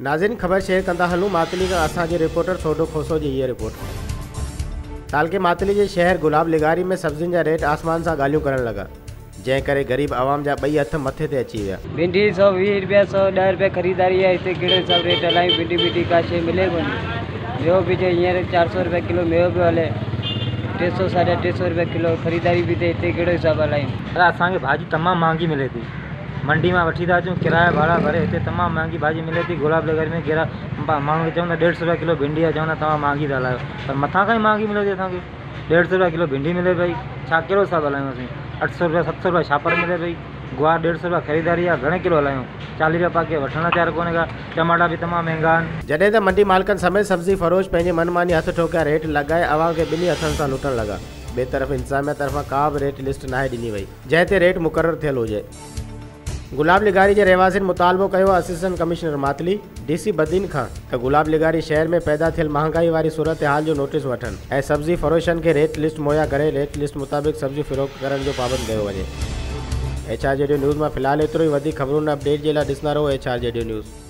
नाज़रीन ख़बर शेयर कंदा हलूं मातली का असांजे रिपोर्टर सोडो खोसो जी ये रिपोर्ट। साल के मातली के शहर गुलाब लिगारी में सब्जियुनि जा रेट आसमान सां ॻाल्हियूं करण लगा, जंहिं करे ग़रीब आवाम जा ॿई हथ मथे ते अची विया। भिंडी 120 रुपया 110 रुपया खरीदारी है। इतने कड़े सब रेट हलाई भिंडी का शे मिले को मेवो भी जो हींअर 400 रुपया किलो मेवो भी हले 300 साढ़े 300 रुपया किलो खरीदारी भी इतने कड़े हिसाब हलाई। असांखे भाजी तमाम महंगी मिले थी। मंडी में वठी था अचूं किराया भाड़ा भरे इतने तमाम महंगी भाजी मिले थी। गुलाब नगर में गिरा माण्हू चवंदा 150 रुपया किलो भिंडी है, चवंदा तव्हां महंगी था हलायो, पर मथां खां ही महंगी मिले थी। असांखे 150 रुपया किलो भिंडी मिले पई, छा कहिड़ो हिसाब हलायूं असीं। 800 रुपया 700 रुपया छापर मिले पई, गुआर 150 रुपया खरीदारी है, घणे किलो हलायूं। 40 रुपया पाके वठण तैयार कोन्हे का। टमाटा भी तमाम महंगा आहिनि। जॾहिं त मंडी मालिकनि समेत सब्जी फरोश पंहिंजे मनमानी हथ ठोकिया रेट लॻाए आवाम खे ॿिन्ही हथनि सां लुटण लॻा। ॿिए तरफ़ इंतज़ामिया तरफ़ां का बि रेट लिस्ट नाहे ॾिनी वई जंहिं ते रेट मुक़ररु थियल हुजे। गुलाब लिगारी के रहवासियुनि मुतालबो कयो assistant commissioner Matali DC Badin खां त गुलाब लिगारी शहर में पैदा थियल महांगाई वारी सूरत हाल जो नोटिस वठनि ऐं सब्जी फरोशनि के रेट लिस्ट मुहैया करे रेट लिस्ट मुताबिक़ सब्जी फ़रोख़्त करण जो पाबंद कयो वञे। HRJD न्यूज़ में फ़िलहाल एतिरो ई। वधीक ख़बरुनि अपडेट जे लाइ ॾिसंदा रहो HRJD न्यूज़।